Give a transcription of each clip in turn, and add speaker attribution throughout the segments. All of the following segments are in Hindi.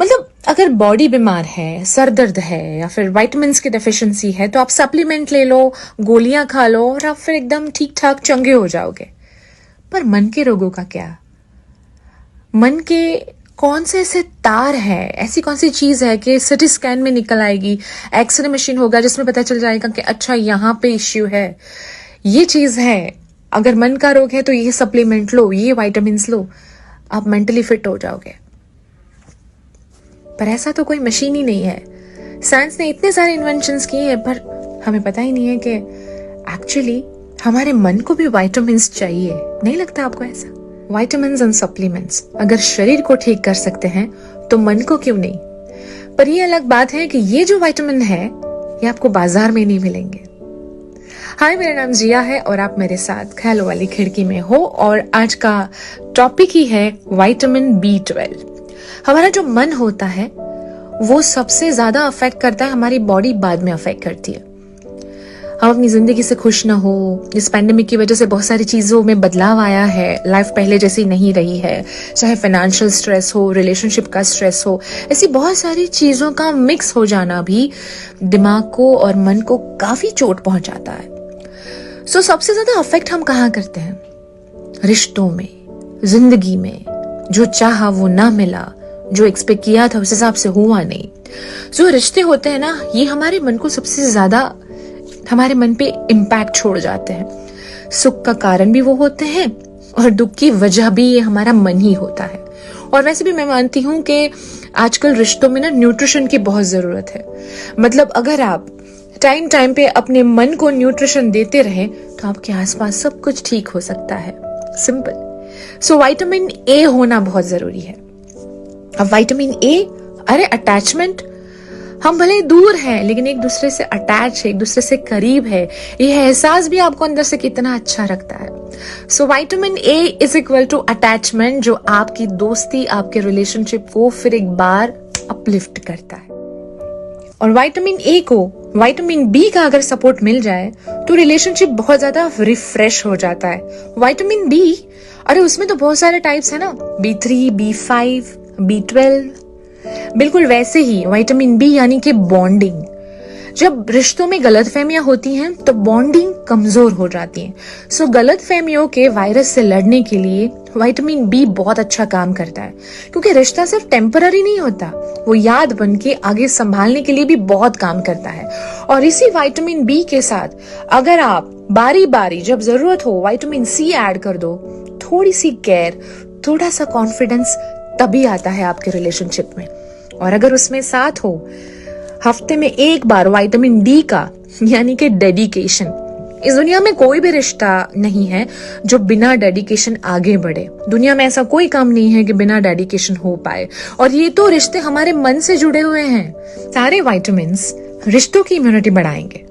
Speaker 1: मतलब अगर बॉडी बीमार है, सर दर्द है या फिर विटामिन्स की डेफिशिएंसी है तो आप सप्लीमेंट ले लो, गोलियां खा लो और आप फिर एकदम ठीक ठाक चंगे हो जाओगे। पर मन के रोगों का क्या? मन के कौन से ऐसे तार है, ऐसी कौन सी चीज है कि सिटी स्कैन में निकल आएगी, एक्सरे मशीन होगा जिसमें पता चल जाएगा कि अच्छा यहाँ पे इश्यू है, ये चीज है, अगर मन का रोग है तो ये सप्लीमेंट लो, ये विटामिन्स लो, आप मेंटली फिट हो जाओगे। पर ऐसा तो कोई मशीन ही नहीं है। साइंस ने इतने सारे इन्वेंशंस किए हैं पर हमें पता ही नहीं है कि एक्चुअली हमारे मन को भी विटामिन्स चाहिए। नहीं लगता आपको ऐसा? विटामिन्स एंड सप्लीमेंट्स अगर शरीर को ठीक कर सकते हैं तो मन को क्यों नहीं? पर ये अलग बात है कि ये जो विटामिन है ये आपको बाजार में नहीं मिलेंगे। हाय, मेरा नाम जिया है और आप मेरे साथ ख्यालों वाली खिड़की में हो और आज का टॉपिक ही है विटामिन B12। हमारा जो मन होता है वो सबसे ज्यादा अफेक्ट करता है, हमारी बॉडी बाद में अफेक्ट करती है। हम अपनी जिंदगी से खुश ना हो, इस पैंडेमिक की वजह से बहुत सारी चीजों में बदलाव आया है, लाइफ पहले जैसी नहीं रही है, चाहे फाइनेंशियल स्ट्रेस हो, रिलेशनशिप का स्ट्रेस हो, ऐसी बहुत सारी चीजों का मिक्स हो जाना भी दिमाग को और मन को काफी चोट पहुंचाता है। सो सबसे ज्यादा अफेक्ट हम कहाँ करते हैं? रिश्तों में, जिंदगी में। जो चाहा वो ना मिला, जो एक्सपेक्ट किया था उस हिसाब से हुआ नहीं। जो रिश्ते होते हैं ना, ये हमारे मन को सबसे ज्यादा, हमारे मन पे इम्पैक्ट छोड़ जाते हैं। सुख का कारण भी वो होते हैं और दुख की वजह भी ये हमारा मन ही होता है। और वैसे भी मैं मानती हूँ कि आजकल रिश्तों में ना न्यूट्रिशन की बहुत जरूरत है। मतलब अगर आप टाइम टाइम पे अपने मन को न्यूट्रिशन देते रहे तो आपके आसपास सब कुछ ठीक हो सकता है। सिंपल। सो विटामिन ए होना बहुत जरूरी है। अब विटामिन ए, अरे अटैचमेंट, हम भले दूर हैं लेकिन एक दूसरे से अटैच है, एक दूसरे से करीब है, ये एहसास भी आपको अंदर से कितना अच्छा रखता है। So vitamin A is equal to attachment, जो आपकी दोस्ती, आपके रिलेशनशिप को फिर एक बार अपलिफ्ट करता है। और विटामिन ए को विटामिन बी का अगर सपोर्ट मिल जाए तो रिलेशनशिप बहुत ज्यादा रिफ्रेश हो जाता है। विटामिन बी, अरे उसमें तो बहुत सारे टाइप्स है ना, B3, B5, B12। बिल्कुल वैसे ही विटामिन बी यानी कि बॉन्डिंग। जब रिश्तों में गलतफहमियां होती हैं तो बॉन्डिंग कमजोर हो जाती है। सो गलतफहमियों के वायरस से लड़ने के लिए विटामिन बी बहुत अच्छा काम करता है, क्योंकि रिश्ता सिर्फ टेम्पररी नहीं होता, वो याद बन के आगे संभालने के लिए भी बहुत काम करता है। और इसी विटामिन बी के साथ अगर आप बारी बारी जब जरूरत हो विटामिन सी ऐड कर दो, थोड़ी सी केयर, थोड़ा सा कॉन्फिडेंस तभी आता है आपके रिलेशनशिप में। और अगर उसमें साथ हो हफ्ते में एक बार विटामिन डी का, यानी कि डेडिकेशन। इस दुनिया में कोई भी रिश्ता नहीं है जो बिना डेडिकेशन आगे बढ़े। दुनिया में ऐसा कोई काम नहीं है कि बिना डेडिकेशन हो पाए। और ये तो रिश्ते हमारे मन से जुड़े हुए हैं। सारे विटामिन्स रिश्तों की इम्यूनिटी बढ़ाएंगे।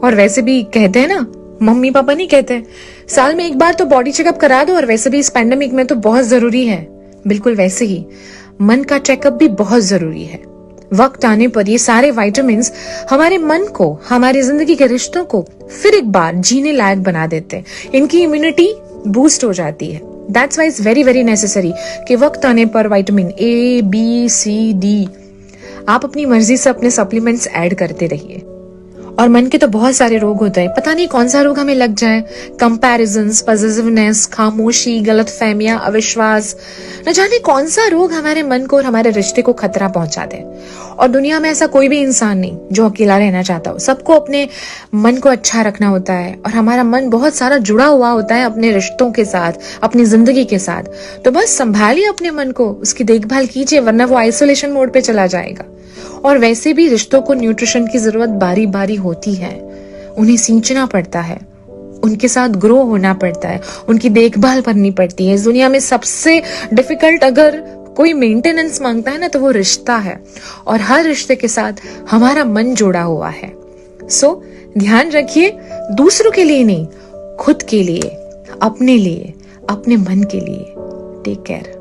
Speaker 1: और वैसे भी कहते हैं ना, मम्मी पापा नहीं कहते, साल में एक बार तो बॉडी चेकअप करा दो, और वैसे भी इस पैंडेमिक में तो बहुत जरूरी है। बिल्कुल वैसे ही मन का चेकअप भी बहुत जरूरी है। वक्त आने पर ये सारे विटामिन्स हमारे मन को, हमारी जिंदगी के रिश्तों को फिर एक बार जीने लायक बना देते हैं। इनकी इम्यूनिटी बूस्ट हो जाती है। That's why it's very very necessary कि वक्त आने पर vitamin A, B, C, D आप अपनी मर्जी से अपने सप्लीमेंट्स ऐड करते रहिए। और मन के तो बहुत सारे रोग होते हैं, पता नहीं कौन सा रोग हमें लग जाए। कंपैरिजंस, पॉजिटिवनेस, खामोशी, गलतफहमियां, अविश्वास, न जाने कौन सा रोग हमारे मन को और हमारे रिश्ते को खतरा पहुंचा दे। और दुनिया में ऐसा कोई भी इंसान नहीं जो अकेला रहना चाहता हो। सबको अपने मन को अच्छा रखना होता है और हमारा मन बहुत सारा जुड़ा हुआ होता है अपने रिश्तों के साथ, अपनी जिंदगी के साथ। तो बस संभालिए अपने मन को, उसकी देखभाल कीजिए, वरना वो आइसोलेशन मोड पे चला जाएगा। और वैसे भी रिश्तों को न्यूट्रिशन की जरूरत बारी बारी होती है। उन्हें सींचना पड़ता है, उनके साथ ग्रो होना पड़ता है, उनकी देखभाल करनी पड़ती है। इस दुनिया में सबसे डिफिकल्ट अगर कोई मेंटेनेंस मांगता है ना तो वो रिश्ता है। और हर रिश्ते के साथ हमारा मन जुड़ा हुआ है। सो ध्यान रखिए, दूसरों के लिए नहीं, खुद के लिए, अपने लिए, अपने मन के लिए। Take care.